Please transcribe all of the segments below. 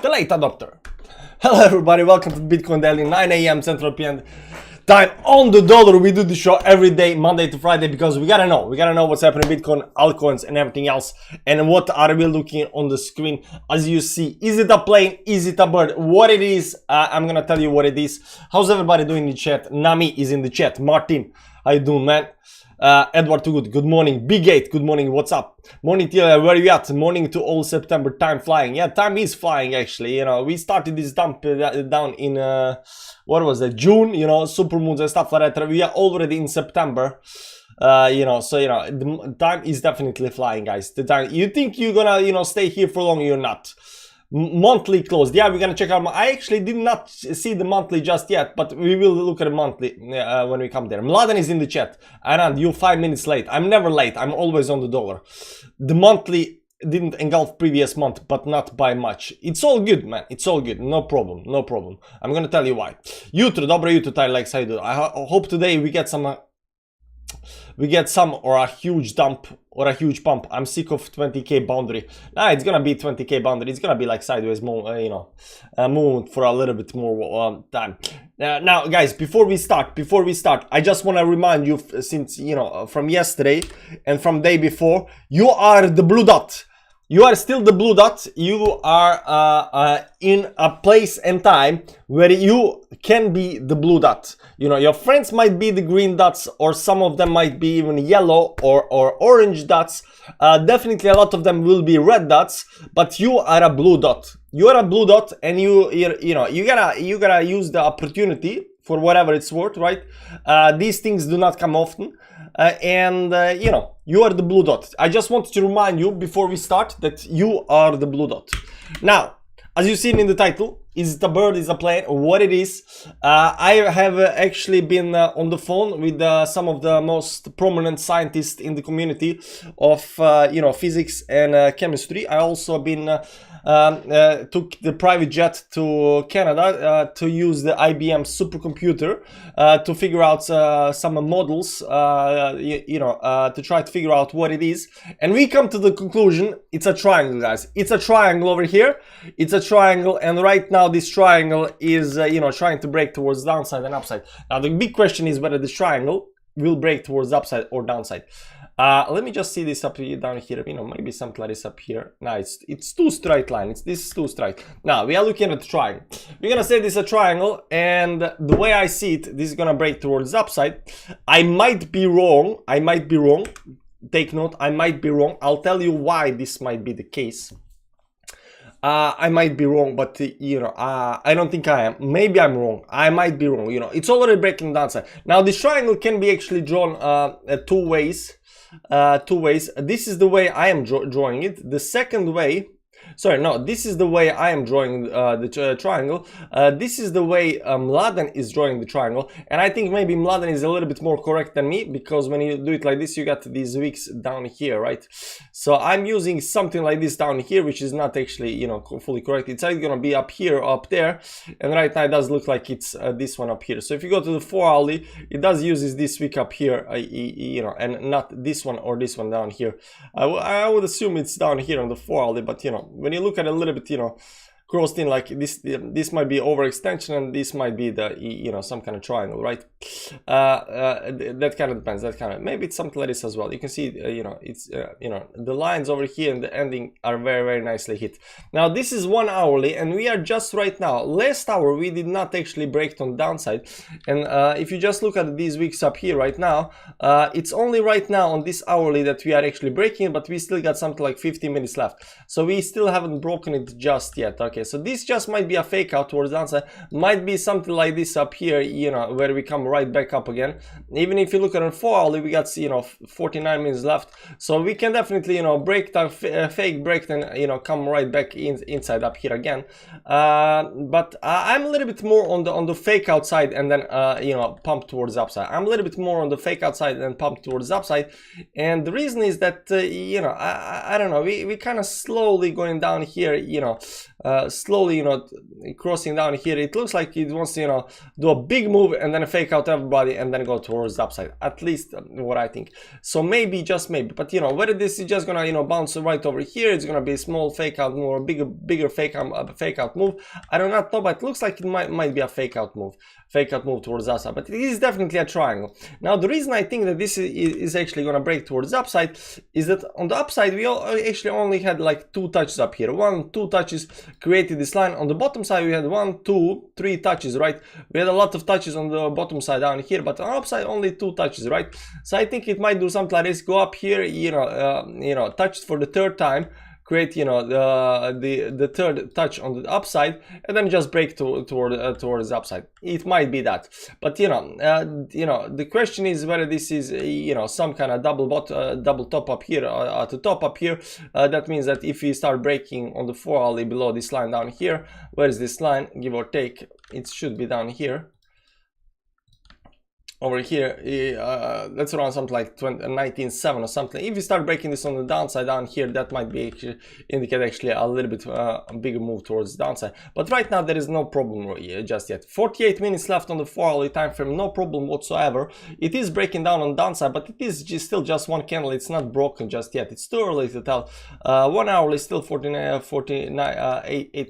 The late adopter. Hello everybody, welcome to Bitcoin Daily, 9 a.m. Central European time on the dollar. We do the show every day, Monday to Friday, because we gotta know what's happening in Bitcoin, altcoins, and everything else. And what are we looking on the screen? As you see, is it a plane? Is it a bird? What it is, I'm gonna tell you what it is. How's everybody doing in the chat? Nami is in the chat. Martin, how you doing, man? Edward Too Good, good morning. Big 8, good morning, what's up? Morning Tia, where are you at? Morning to all September, time flying. Yeah, time is flying actually, you know. We started this dump down in, what was it, June, you know, super moons and stuff like that. We are already in September, you know, so, you know, the time is definitely flying, guys. The time, you think you're gonna, you know, stay here for long, you're not. Monthly closed. Yeah, we're gonna check out. I actually did not see the monthly just yet, but we will look at the monthly when we come there. Mladen is in the chat. Anand, you're 5 minutes late. I'm never late. I'm always on the dollar. The monthly didn't engulf previous month, but not by much. It's all good, man. It's all good. No problem. No problem. I'm gonna tell you why. Jutro, dobro jutro, Ty likes how you do. I hope today we get some. Or a huge dump or a huge pump. I'm sick of 20k boundary. Nah, it's gonna be 20k boundary. It's gonna be like sideways, you know, movement for a little bit more time. Now, guys, before we start, I just want to remind you, since you know from yesterday and from day before, you are the blue dot. You are still the blue dot. You are in a place and time where you can be the blue dot. You know, your friends might be the green dots, or some of them might be even yellow or orange dots. Definitely a lot of them will be red dots, but you are a blue dot. You are a blue dot, and you gotta use the opportunity for whatever it's worth, right? These things do not come often. You know, you are the blue dot. I just wanted to remind you before we start that you are the blue dot. Now, as you've seen in the title, is it a bird, is a plane, what it is. I have actually been on the phone with some of the most prominent scientists in the community of, you know, physics and chemistry. I also been took the private jet to Canada to use the IBM supercomputer to figure out some models, you know, to try to figure out what it is. And we come to the conclusion, it's a triangle, guys. It's a triangle over here. It's a triangle, and right now this triangle is, you know, trying to break towards downside and upside. Now the big question is whether this triangle will break towards upside or downside. Let me just see this up here, down here, you know, maybe something like this up here. Now it's two straight line. This is two straight. Now we are looking at the triangle. We're gonna say this is a triangle, and the way I see it, this is gonna break towards upside. I might be wrong. Take note, I might be wrong. I'll tell you why this might be the case. I might be wrong, but you know, I don't think I am. Maybe I'm wrong. I might be wrong. You know, it's already breaking downside. Now this triangle can be actually drawn two ways. This is the way I am drawing it. The second way, sorry, no, this is the way I am drawing the triangle. This is the way Mladen is drawing the triangle, and I think maybe Mladen is a little bit more correct than me, because when you do it like this, you got these wicks down here, right? So I'm using something like this down here, which is not actually, you know, fully correct. It's either gonna be up here or up there, and right now it does look like it's this one up here. So if you go to the 4 hourly, it does use this wick up here, you know, and not this one or this one down here. I would assume it's down here on the 4 hourly, but you know, when you look at it a little bit, you know, crossed in like this might be overextension, and this might be the, you know, some kind of triangle, right? That kind of depends. That kind of, maybe it's something like this as well. You can see, you know, it's you know, the lines over here and the ending are very nicely hit. Now this is 1 hourly, and we are just right now. Last hour we did not actually break on the downside, and if you just look at these wicks up here right now, it's only right now on this hourly that we are actually breaking, but we still got something like 15 minutes left, so we still haven't broken it just yet. Okay, so this just might be a fake out towards downside, might be something like this up here, you know, where we come right back up again. Even if you look at a 4 hourly, we got, you know, 49 minutes left, so we can definitely, you know, break down, fake break, then, you know, come right back inside up here again. But I'm a little bit more on the fake outside, and then you know, pump towards upside. I'm a little bit more on the fake outside and pump towards upside, and the reason is that you know, I don't know, we kind of slowly going down here, you know, slowly, you know, crossing down here. It looks like it wants to, you know, do a big move and then fake out everybody and then go towards the upside. At least what I think. So maybe, just maybe, but you know, whether this is just gonna, you know, bounce right over here, it's gonna be a small fake out move or bigger fake out move, I do not know, but it looks like it might be a fake out move towards the upside, but it is definitely a triangle. Now the reason I think that this is actually gonna break towards the upside is that on the upside we actually only had like 2 touches up here. 1, 2 touches created this line. On the bottom side we had 1, 2, 3 touches, right? We had a lot of touches on the bottom side down here, but on the upside only 2 touches, right? So I think it might do something like this, go up here, you know, touch for the 3rd time, create, you know, the 3rd touch on the upside, and then just break towards the upside. It might be that, but you know, the question is whether this is, you know, some kind of double top up here at the top up here. That means that if we start breaking on the 4 hourly below this line down here, where is this line, give or take? It should be down here. Over here, that's around something like 19.7 or something. If you start breaking this on the downside down here, that might be indicate actually a little bit a bigger move towards the downside. But right now there is no problem just yet. 48 minutes left on the 4 hourly time frame, no problem whatsoever. It is breaking down on the downside, but it is still just one candle. It's not broken just yet. It's too early to tell. 1 hourly still 8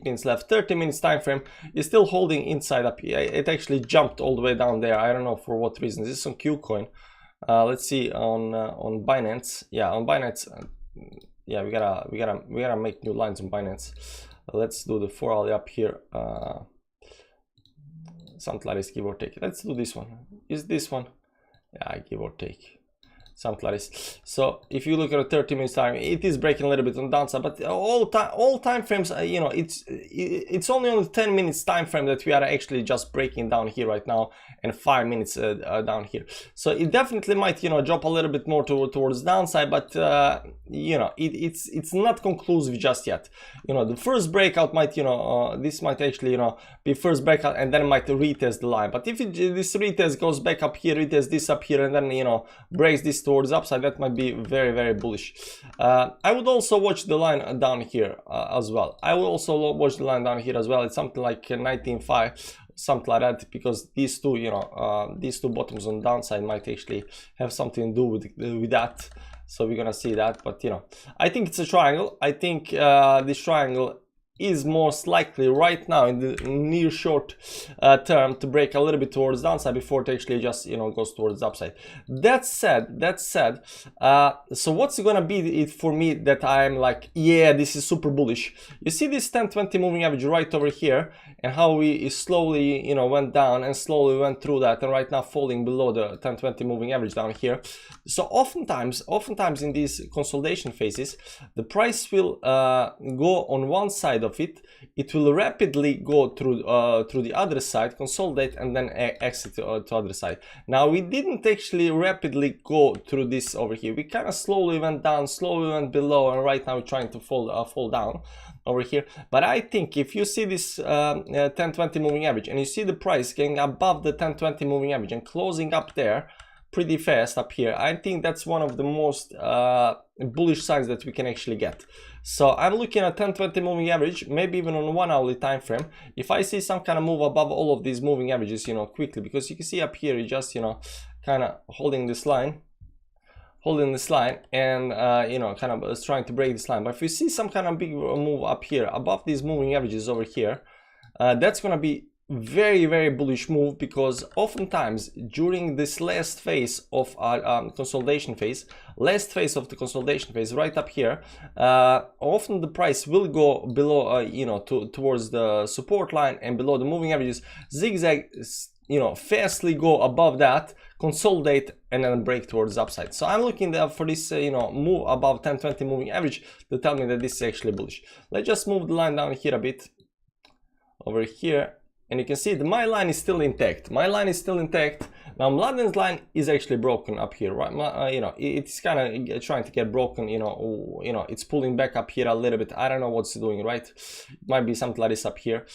minutes left. 30 minutes time frame is still holding inside up here. It actually jumped all the way down there. I don't know for what reason. This is on KuCoin. Let's see on Binance. Yeah, on Binance. Yeah, we gotta make new lines on Binance. Let's do the 4 hourly up here. Something like this, give or take. Let's do this one. Is this one? Yeah, give or take. Something like this. So if you look at a 30 minutes time, it is breaking a little bit on the downside, but all time frames, you know, it's only on the 10 minutes time frame that we are actually just breaking down here right now, and 5 minutes down here. So it definitely might, you know, drop a little bit more towards the downside, but you know, it's not conclusive just yet. You know, the first breakout might, you know, this might actually, you know, be first breakout and then it might retest the line. But if this retest goes back up here, retest this up here, and then, you know, breaks this towards upside, that might be very, very bullish. I would also watch the line down here as well. I will also watch the line down here as well. It's something like 19.5, something like that, because these two, you know, these two bottoms on the downside might actually have something to do with that. So we're gonna see that. But you know, I think it's a triangle. I think this triangle is most likely right now in the near short term to break a little bit towards the downside before it actually just, you know, goes towards the upside. That said, so what's gonna be it for me that I'm like, yeah, this is super bullish? You see this 10-20 moving average right over here, and how we slowly, you know, went down and slowly went through that, and right now falling below the 10-20 moving average down here. So oftentimes in these consolidation phases, the price will go on one side of it will rapidly go through the other side, consolidate, and then exit to other side. Now we didn't actually rapidly go through this over here. We kind of slowly went down, slowly went below, and right now we're trying to fall down over here. But I think if you see this 10-20 moving average and you see the price getting above the 10-20 moving average and closing up there pretty fast up here, I think that's one of the most bullish signs that we can actually get. So I'm looking at 10-20 moving average, maybe even on 1 hourly time frame. If I see some kind of move above all of these moving averages, you know, quickly, because you can see up here, you just, you know, kind of holding this line, and you know, kind of trying to break this line. But if you see some kind of big move up here above these moving averages over here, that's gonna be very, very bullish move, because oftentimes during this last phase of our consolidation phase, right up here, often the price will go below, you know, towards the support line and below the moving averages, zigzag, you know, fastly go above that, consolidate, and then break towards the upside. So I'm looking there for this, you know, move above 10-20 moving average to tell me that this is actually bullish. Let's just move the line down here a bit over here. And you can see that my line is still intact. Now Mladen's line is actually broken up here, right? You know, it's kind of trying to get broken. You know, it's pulling back up here a little bit. I don't know what's doing, right? It might be something like this up here.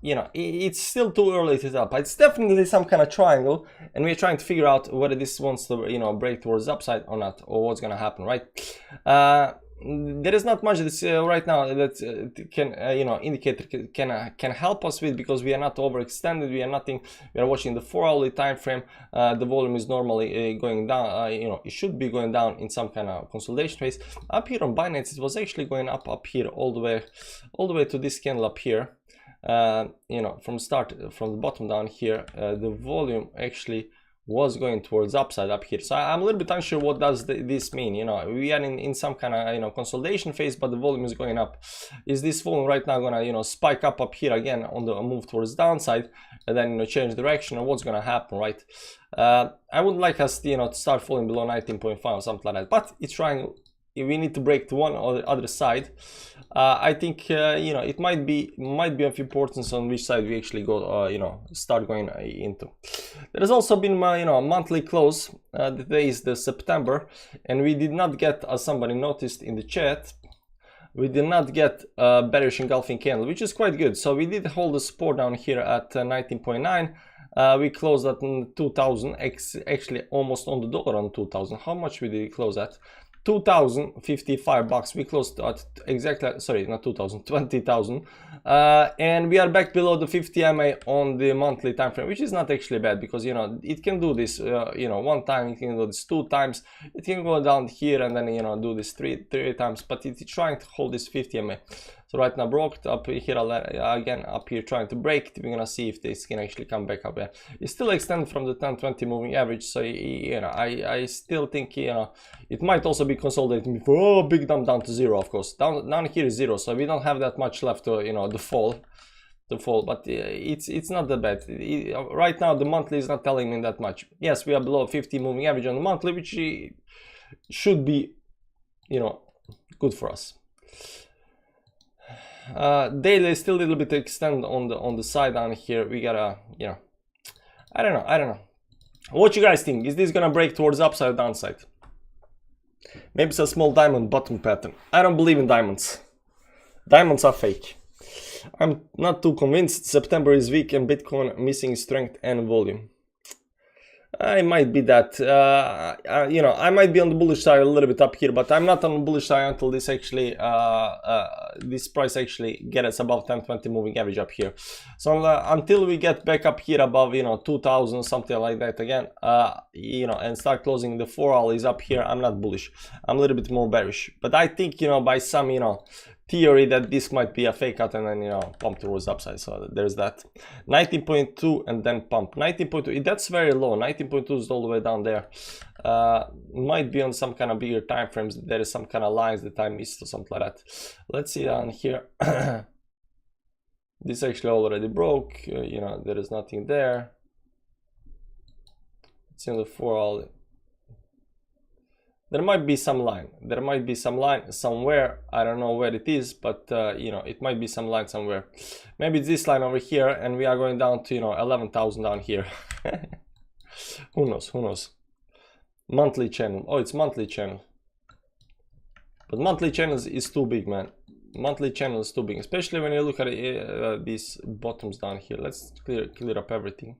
You know, it's still too early to tell, but it's definitely some kind of triangle, and we're trying to figure out whether this wants to, you know, break towards the upside or not, or what's gonna happen, right? there is not much that's right now that can you know, indicator can help us with, because we are not overextended, we are nothing, we are watching the 4-hourly time frame. The volume is normally going down, you know, it should be going down in some kind of consolidation phase. Up here on Binance it was actually going up here all the way to this candle up here. You know, from the bottom down here, the volume actually was going towards upside up here. So I'm a little bit unsure what does this mean. You know, we are in some kind of, you know, consolidation phase, but the volume is going up. Is this volume right now gonna, you know, spike up here again on the move towards downside, and then, you know, change direction, or what's gonna happen, right? I would like us, you know, to start falling below 19.5 or something like that, but it's trying. We need to break to one or the other side. I think you know, it might be of importance on which side we actually go, you know, start going into. There has also been you know, a monthly close. Today is the September, and we did not get, as somebody noticed in the chat, we did not get a bearish engulfing candle, which is quite good. So we did hold the support down here at 19.9. We closed at 2000, actually almost on the dollar on 2000. How much we did close at? $2,055. We closed at exactly, sorry, not 2,000, 20,000, and we are back below the 50 MA on the monthly time frame, which is not actually bad, because, you know, it can do this, you know, one time, it can do this 2 times, it can go down here and then, you know, do this three times, but it's trying to hold this 50 MA. So right now broke up here again, up here trying to break. We're gonna see if this can actually come back up there. It's still extended from the 10-20 moving average, so, you know, I still think, you know, it might also be consolidating before big dump down to 0. Of course, down here is 0, so we don't have that much left to, you know, the fall, but it's not that bad. Right now the monthly is not telling me that much. Yes, we are below 50 moving average on the monthly, which should be, you know, good for us. Daily is still a little bit extend on the side down here. We gotta, you know, I don't know. What you guys think? Is this gonna break towards upside or downside? Maybe it's a small diamond bottom pattern. I don't believe in diamonds. Diamonds are fake. I'm not too convinced. September is weak and Bitcoin missing strength and volume. I might be that, you know, I might be on the bullish side a little bit up here, but I'm not on the bullish side until this actually, this price actually gets us above 10-20 moving average up here. So until we get back up here above, you know, 2000, something like that again, you know, and start closing the 4 hours up here, I'm not bullish. I'm a little bit more bearish, but I think, you know, by some, you know, theory that this might be a fake out and then, you know, pump towards upside. So there's that. 19.2 and then pump. 19.2, that's very low. 19.2 is all the way down there. Might be on some kind of bigger time frames. There is some kind of lines that I missed or something like that. Let's see down here. This actually already broke. You know, there is nothing there. It's in the 4 hour. There might be some line. There might be some line somewhere. I don't know where it is, but you know, it might be some line somewhere. Maybe it's this line over here, and we are going down to, you know, 11,000 down here. Who knows? Who knows? Monthly channel. Oh, it's monthly channel. But monthly channels is too big, man. Monthly channel is too big, especially when you look at these bottoms down here. Let's clear up everything.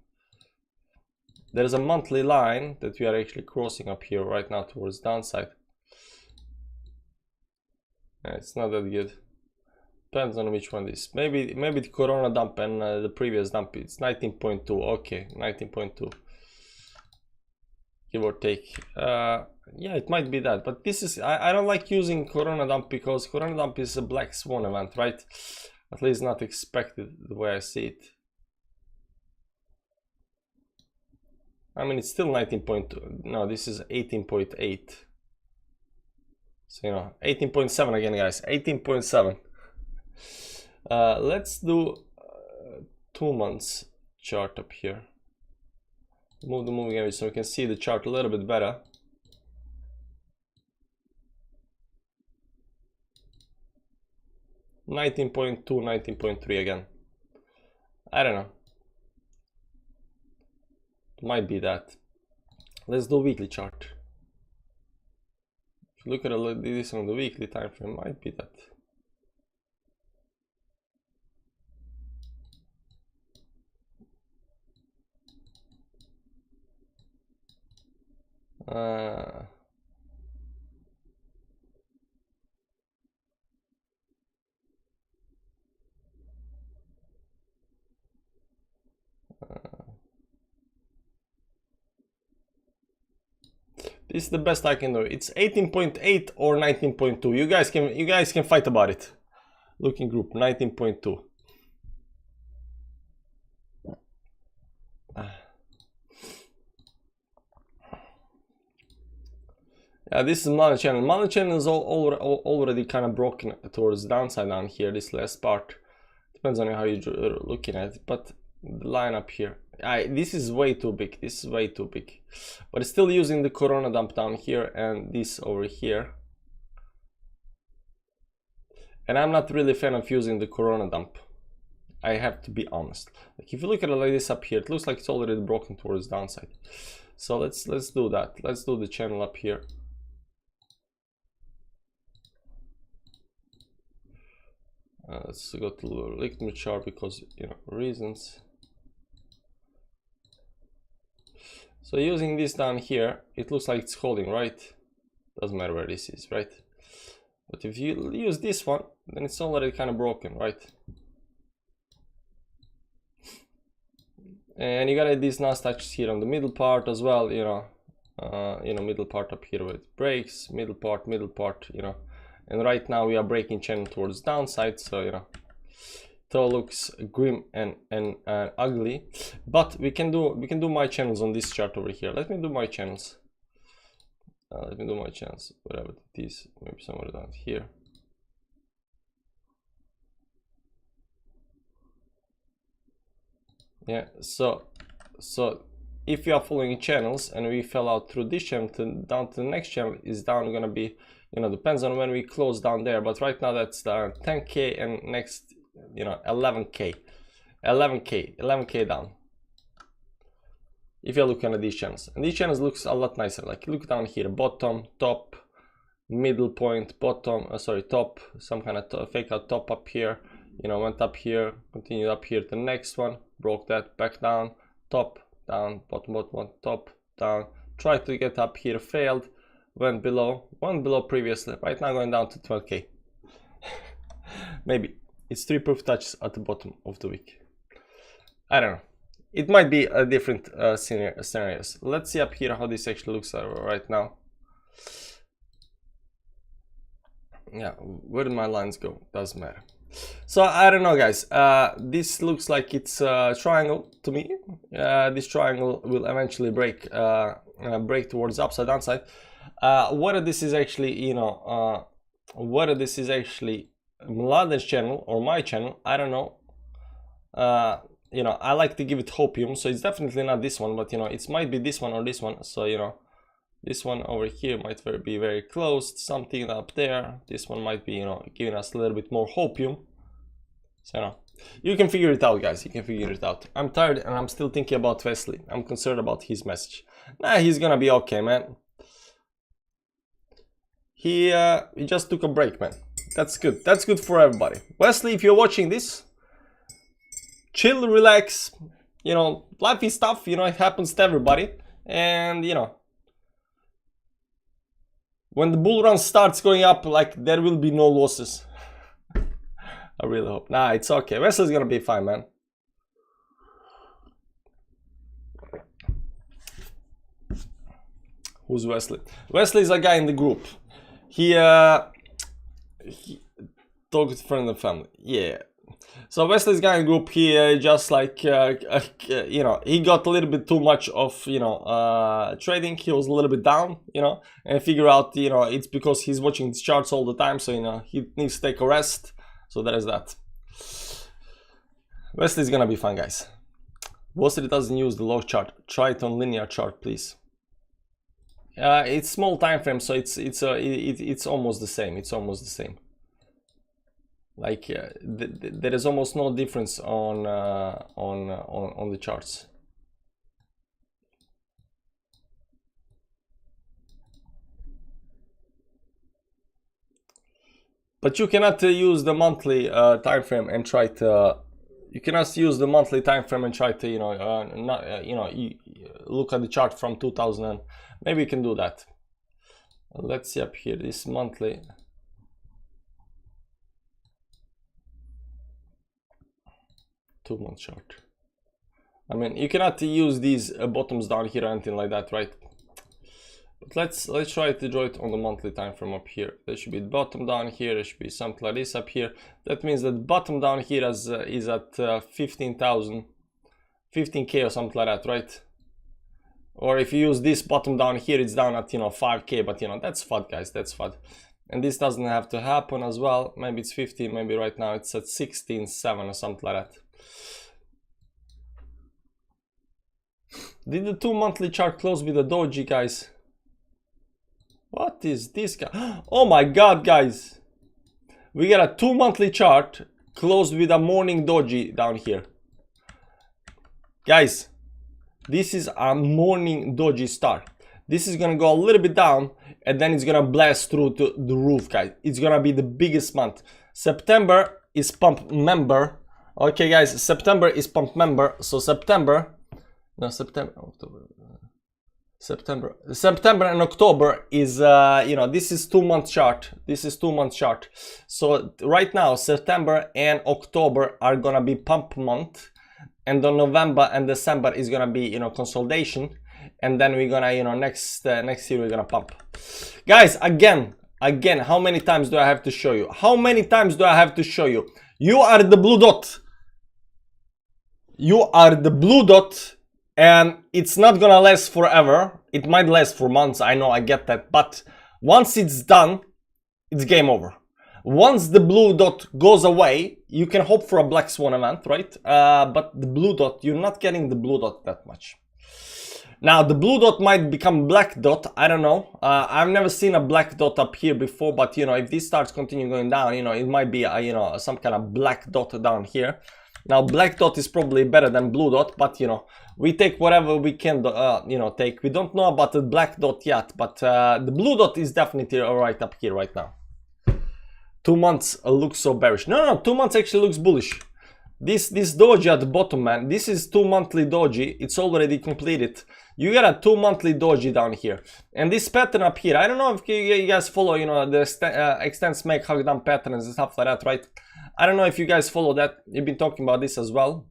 There's a monthly line that we are actually crossing up here right now towards downside. It's not that good. Depends on which one this. Maybe the Corona dump and the previous dump. It's 19.2. Okay, 19.2. Give or take. Yeah, it might be that. But this is, I don't like using Corona dump because Corona dump is a black swan event, right? At least not expected the way I see it. I mean, it's still 19.2. No, this is 18.8. So, you know, 18.7 again, guys. 18.7. Let's do 2 months chart up here. Move the moving average so we can see the chart a little bit better. $19.2, 19.3 again. I don't know. Might be that. Let's do weekly chart. If you look at this on the weekly time frame, might be that. This is the best I can do. It's 18.8 or 19.2. You guys can fight about it. Looking group 19.2. Yeah, this is Mala channel. Mala channel is already kind of broken towards the downside down here. This last part depends on how you're looking at it, but the line up here, this is way too big. This is way too big, but it's still using the Corona dump down here and this over here. And I'm not really a fan of using the Corona dump. I have to be honest. Like if you look at it like this up here, it looks like it's already broken towards the downside. So let's do that. Let's do the channel up here. Let's go to the Lichtman chart because, you know, reasons. So using this down here, it looks like it's holding, right? Doesn't matter where this is, right? But if you use this one, then it's already kind of broken, right? And you got these nice touches here on the middle part as well, you know, middle part up here where it breaks, middle part, you know. And right now we are breaking channel towards downside, so you know it all looks grim and ugly. But we can do my channels on this chart over here. Let me do my channels. Whatever it is, maybe somewhere down here. Yeah, so if you are following channels and we fell out through this channel down to the next channel is down gonna be, you know, depends on when we close down there, but right now that's 10k and next, you know, 11k down. If you're looking at these channels, and these channels looks a lot nicer. Like look down here, bottom, top, middle point, bottom, top, some kind of fake out top up here, you know, went up here, continued up here to the next one, broke that, back down, top, down, bottom, top, down, tried to get up here, failed, went below previously, right now going down to 12k. Maybe it's 3 proof touches at the bottom of the week. I don't know, it might be a different scenarios. Let's see up here how this actually looks right now. Yeah, where did my lines go? Doesn't matter. So I don't know, guys. This looks like it's a triangle to me. This triangle will eventually break towards upside downside. Whether this is actually, you know, whether this is actually Mladen's channel or my channel, I don't know. You know, I like to give it hopium, so it's definitely not this one, but you know, it might be this one or this one. So you know, this one over here might be very closed, something up there. This one might be, you know, giving us a little bit more hopium. So you know, you can figure it out, guys. You can figure it out. I'm tired and I'm still thinking about Wesley. I'm concerned about his message. Nah, he's gonna be okay, man. He just took a break, man. That's good. That's good for everybody. Wesley, if you're watching this, chill, relax. You know, life is tough. You know, it happens to everybody. And you know, when the bull run starts going up, like, there will be no losses. I really hope. Nah, it's okay. Wesley's gonna be fine, man. Who's Wesley? Wesley is a guy in the group. He talked with friends and family. Yeah. So Wesley's guy in the group, he just like, you know, he got a little bit too much of, you know, trading. He was a little bit down, you know, and figure out, you know, it's because he's watching his charts all the time. So, you know, he needs to take a rest. So there is that. Wesley's gonna be fine, guys. Wesley doesn't use the low chart. Try it on linear chart, please. It's small time frame, so it's almost the same. It's almost the same. Like there is almost no difference on the charts. But you cannot use the monthly time frame and try to. You cannot use the monthly time frame and try to, you know, look at the chart from 2000. Maybe you can do that. Let's see up here. This monthly. Two-month chart. I mean, you cannot use these bottoms down here or anything like that, right? But let's try to draw it on the monthly time frame up here. There should be the bottom down here, there should be something like this up here. That means that the bottom down here is at 15,000, 15k or something like that, right? Or if you use this bottom down here, it's down at, you know, 5k, but you know, that's FUD, guys, that's FUD. And this doesn't have to happen as well. Maybe it's 15, maybe right now it's at 16.7 or something like that. Did the 2 monthly chart close with a doji, guys? What is this guy? Oh my god, guys. We got a 2 monthly chart closed with a morning doji down here. Guys, this is a morning doji start. This is gonna go a little bit down and then it's gonna blast through to the roof, guys. It's gonna be the biggest month. September is pump member. Okay, guys, September is pump member. So September and October is, you know, this is 2 month chart. This is 2 month chart. So right now, September and October are gonna be pump month. And then November and December is gonna be, you know, consolidation. And then we're gonna, you know, next year we're gonna pump. Guys, again, how many times do I have to show you? How many times do I have to show you? You are the blue dot. You are the blue dot. And it's not gonna last forever. It might last for months, I know, I get that. But once it's done, it's game over. Once the blue dot goes away, you can hope for a black swan event, right? But the blue dot, you're not getting the blue dot that much. Now, the blue dot might become black dot, I don't know. I've never seen a black dot up here before, but, you know, if this starts continuing going down, you know, it might be, you know, some kind of black dot down here. Now, black dot is probably better than blue dot, but, you know, we take whatever we can, you know, take. We don't know about the black dot yet, but the blue dot is definitely right up here right now. 2 months looks so bearish. No, 2 months actually looks bullish. This doji at the bottom, man, this is 2 monthly doji. It's already completed. You got a 2 monthly doji down here. And this pattern up here, I don't know if you guys follow, you know, the extend, smake, hug down patterns and stuff like that, right? I don't know if you guys follow that. You've been talking about this as well.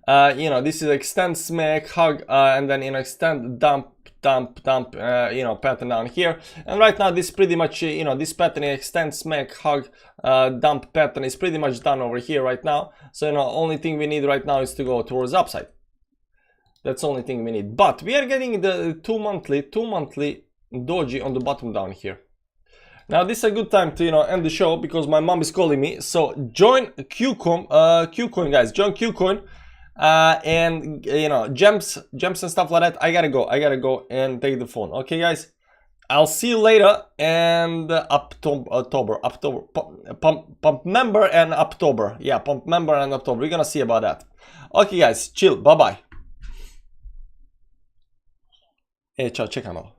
You know, this is extend, smack, hug, and then, you know, extend, dump, you know, pattern down here. And right now, this pretty much, you know, this pattern, extend, smack, hug, dump pattern is pretty much done over here right now. So, you know, only thing we need right now is to go towards upside. That's the only thing we need. But we are getting the 2 monthly doji on the bottom down here. Now this is a good time to, you know, end the show because my mom is calling me. So join KuCoin, guys. Join KuCoin, and you know, gems and stuff like that. I gotta go and take the phone. Okay, guys. I'll see you later. And October, pump member and October. Yeah, pump member and October. We're gonna see about that. Okay, guys. Chill. Bye bye. Ciao, ciao, canal.